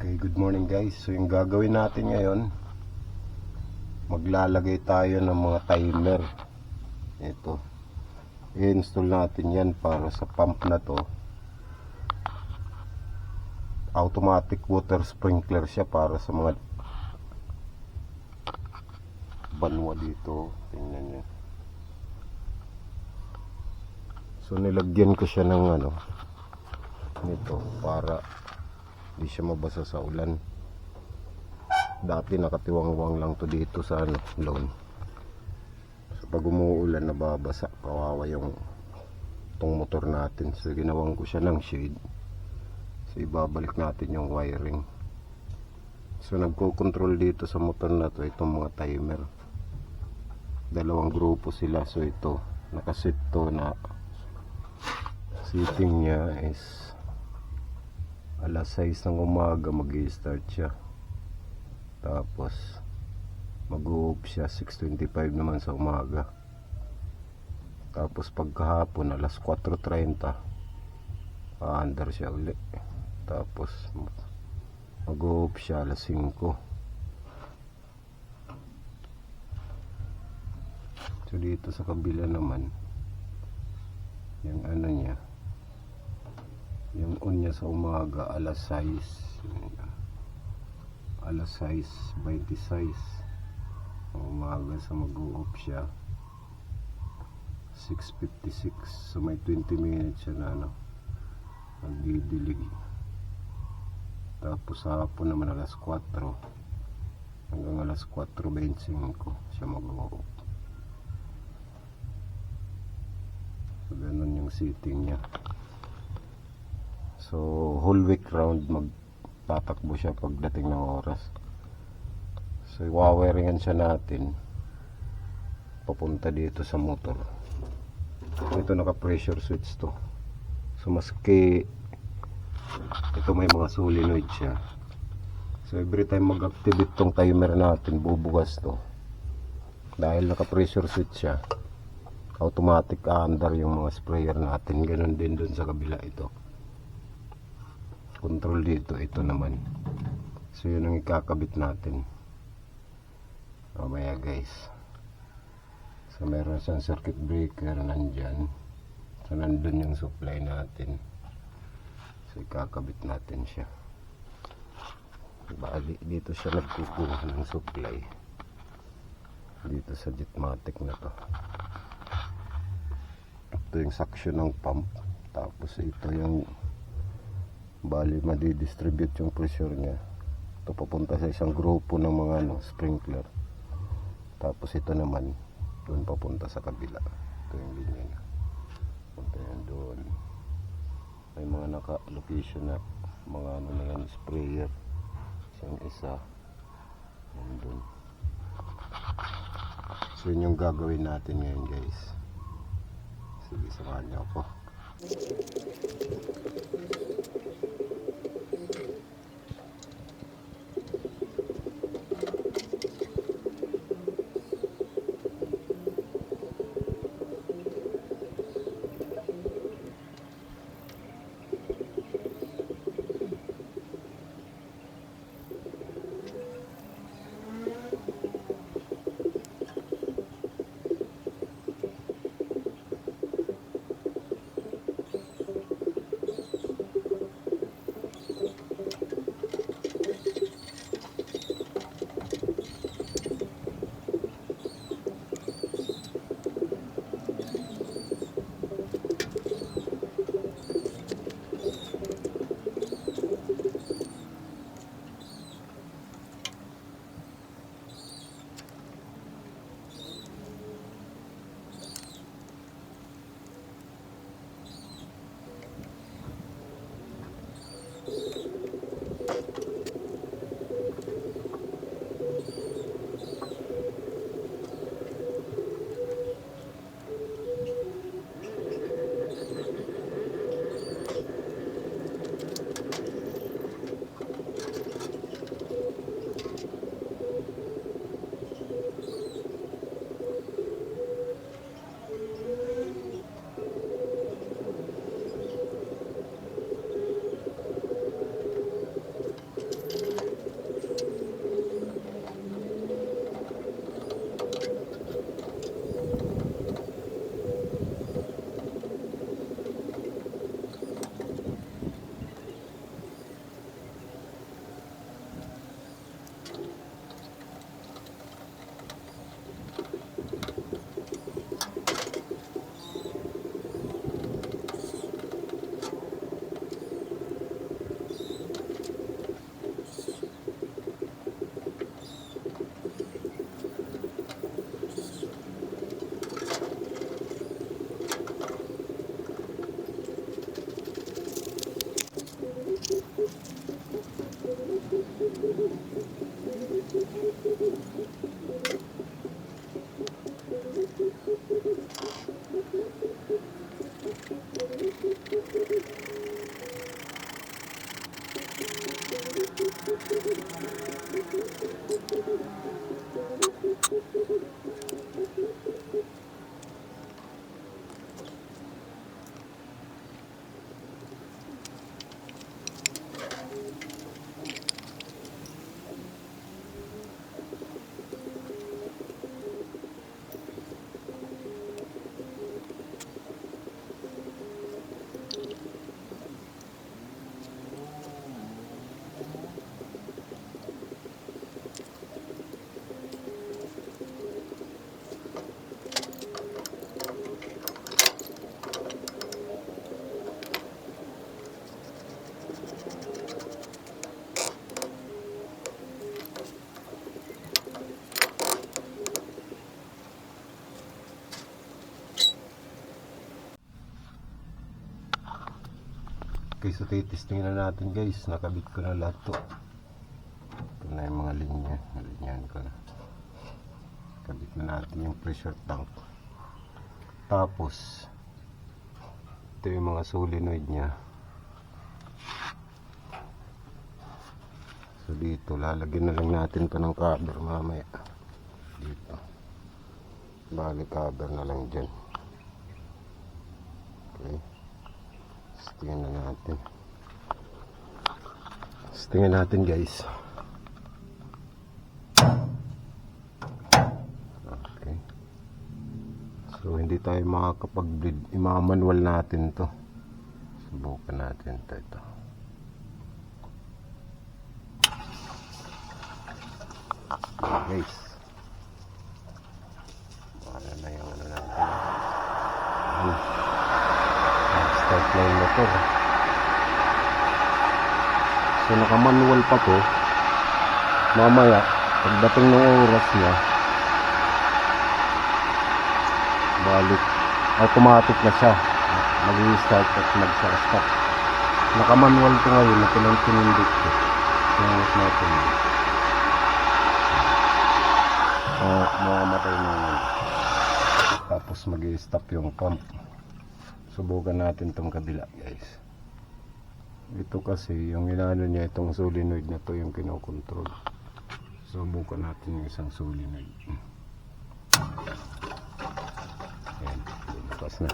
Okay, good morning guys. So yung gagawin natin ngayon, maglalagay tayo ng mga timer. Ito, i-install natin yan para sa pump na to. Automatic water sprinkler siya para sa mga banwa dito. Tingnan nyo. So nilagyan ko siya ng nito para hindi siya mabasa sa ulan. Dati nakatiwang-wang lang to dito sa lawn. So pag umuulan nababasa, kawawa yung tong motor natin. So ginawang ko siya ng shade. So ibabalik natin yung wiring. So nagko-control dito sa motor na to itong mga timer. Dalawang grupo sila. So ito nakaset to na setting niya is alas 6 ng umaga mag-i-start siya. Tapos mag-u-off siya 6:25 naman sa umaga. Tapos pagkahapon alas 4:30 under siya uli. Tapos mag-u-off siya alas 5. So dito sa kabila naman yung niya, yung on niya sa umaga alas 6 26 umaga sa mag-u-off siya 6:56. So may 20 minutes siya na magdidilig. Tapos sa hapon naman alas 4 hanggang alas 4:25 siya mag-u-off. So ganun yung setting niya. So whole week round magtatakbo siya pagdating ng oras. So iwawiringan siya natin papunta dito sa motor. Ito naka pressure switch to. So maski ito may mga solenoid siya. So every time mag-activate tong timer natin bubugas to. Dahil naka pressure switch siya, automatic under yung mga sprayer natin. Ganun din dun sa kabila ito. Control dito, ito naman. So yun ang ikakabit natin mamaya guys. So meron siyang circuit breaker nandyan. So nandun yung supply natin. So ikakabit natin siya. Bali dito siya nagkukuha ng supply, dito sa Jetmatic na to. Ito yung suction ng pump. Tapos ito yung bali madidistribute yung pressure niya. Ito papunta sa isang grupo ng mga sprinkler. Tapos ito naman doon papunta sa kabila. Ito yung linya niya. Punta yan doon. May mga naka-location na mga na yan, sprayer. Isang isa. Yan doon. So yun yung gagawin natin ngayon guys. Sige, samahan niyo ako. So titistingin na natin guys, nakabit ko na lahat to. Ito na yung mga linyan ko na. Kabit na natin yung pressure tank. Tapos ito yung mga solenoid nya. So dito lalagyan na lang natin to ng cover mamaya. Dito bali cover na lang dyan. Okay, tingnan na natin. Tingnan natin guys. Okay, so hindi tayo makakapag-bleed, ima-manual natin to. Subukan natin ito. Guys, wala na yung ano natin. Start na yung motor. So naka-manual pa to. Mamaya pagdating ng oras niya, balik automatic na siya, mag-i-start at mag-stop. Naka-manual to ngayon, ito lang pinindot ko. Tingnan natin. Mamamatay na yun. Tapos mag-i-stop yung pump. Subukan natin tong kabila guys. Ito kasi yung inaano niya, itong solenoid na to yung kinokontrol. Subukan natin yung isang solenoid. Ayan, lupas na.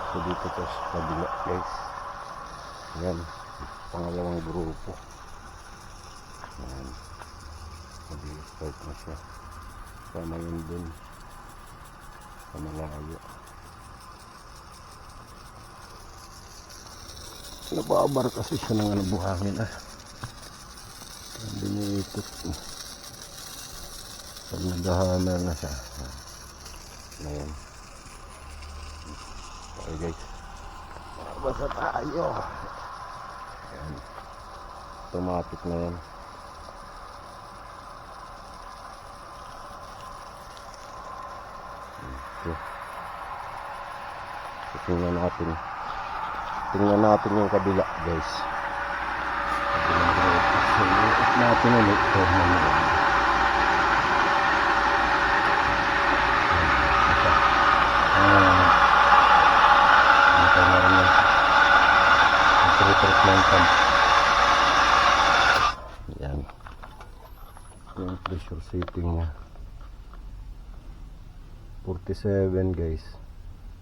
So dito to sa kabila guys. Ayan, pangalawang grupo. Ayan, mag-i-start na siya. Sama yun dun sa malayo. Nababar kasi siya ng buhangin hindi niya ikot. Pag naghahammer na siya. Ayan. Okay guys, basa tayo. Ayan, automatic na yan. Okay. So, tingnan natin yung kabila guys. So iikot natin ulit ito. Yan, yung pressure setting nya 47 guys.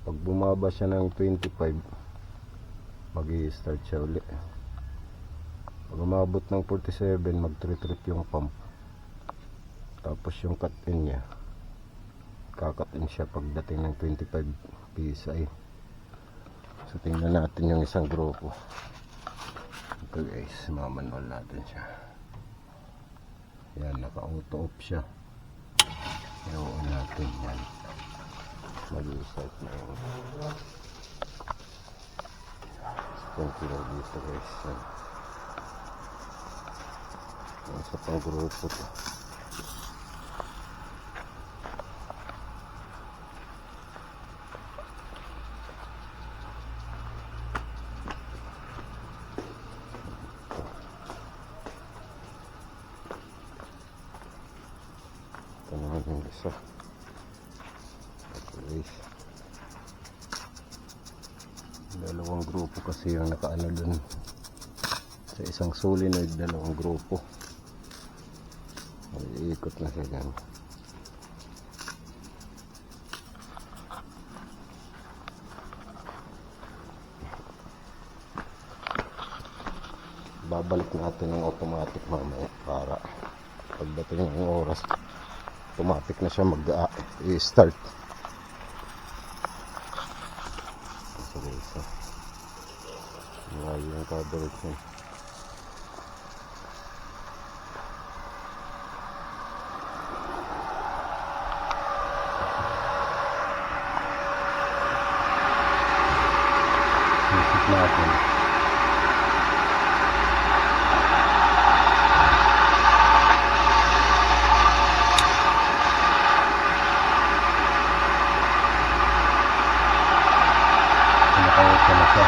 Pag bumaba siya ng 25, mag-i-start siya ulit. Pag umabot ng 47, mag-trip yung pump. Tapos yung cut-in nya, kakat-in siya pagdating ng 25 PSI. So tingnan natin yung isang grupo. Ito guys, mamanual natin siya. Yan, naka-auto off siya. I-on natin yan. Mag-i-start na yung 20 na dito guys. Yan. Yan sa pang grupo to. Ito naman yung isa. Guys, dalawang grupo kasi yung nakaano dun sa isang solenoid. Dalawang grupo, iikot na sila. Babalik natin ng automatic mamaya para pagdating ng oras automatic na siya mag-i-start. So guys, yung coverage niya. Isip natin. Nakawala na siya.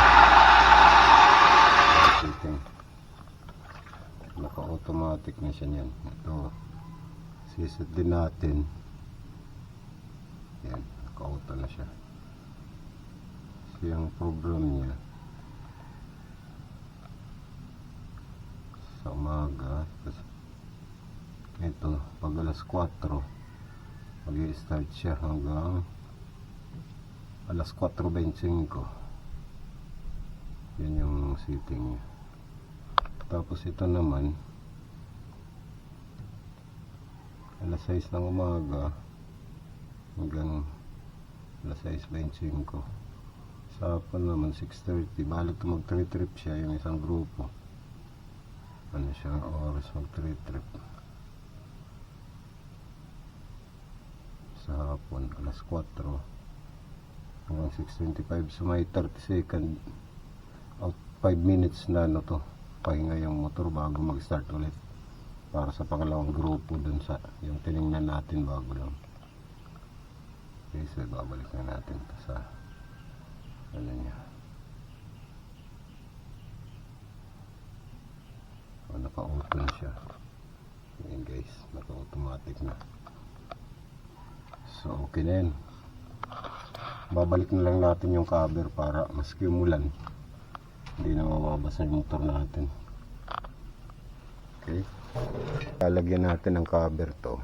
automatic na siya niyan. Ito, siset din natin. Yan, naka-auto na siya. So yung program niya sa umaga, ito pag alas 4 mag-i-start siya hanggang alas 4:25. Yan yung setting niya. Tapos ito naman alas 6 ng umaga hanggang alas 6:25. Sa hapon naman 6:30. Balik mag-trip siya yung isang grupo. Ano siya oras mag-trip sa hapon alas 4 hanggang 6:25. So may 30 second out 5 minutes na ano to, pahinga yung motor bago mag-start ulit para sa pangalawang grupo dun sa yung tinignan natin bago lang. Okay, so babalik na natin to sa ano niya. So, naka-auto na siya. Ayan guys, naka-automatic na. So okay na yan. Babalik na lang natin yung cover para maski umulan hindi na mababasa yung motor natin. Okay, lalagyan natin ng cover to.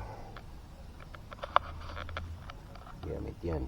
Gamit yan.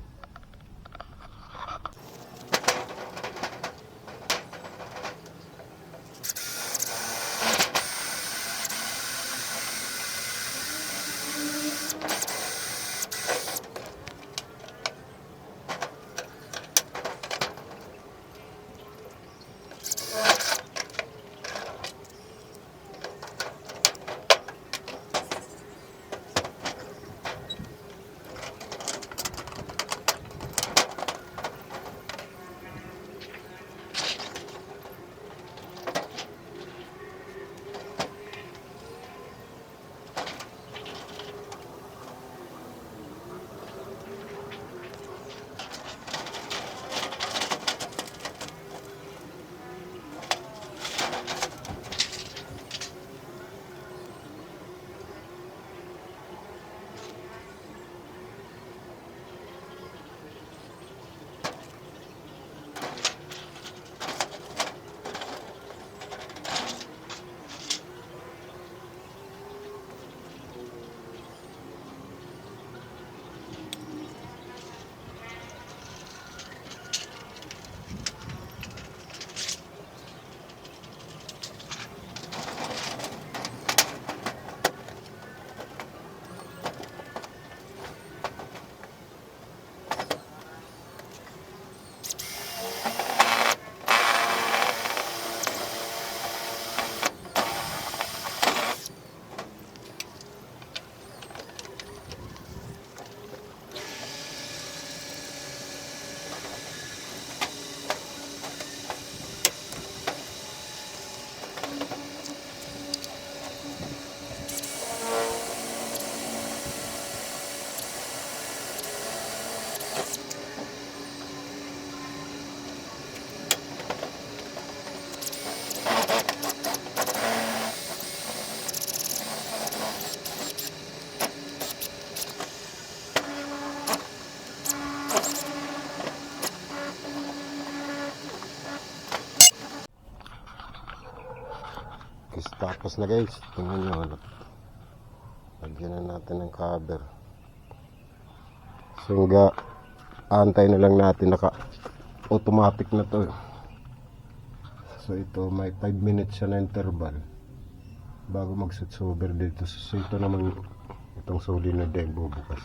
Tapos na guys, tingnan nyo, lagyan na natin ng cover. So antay na lang natin, naka automatic na to. So ito may 5 minutes siya na interval bago mag switch over dito. So ito naman itong solenoid ay bubukas.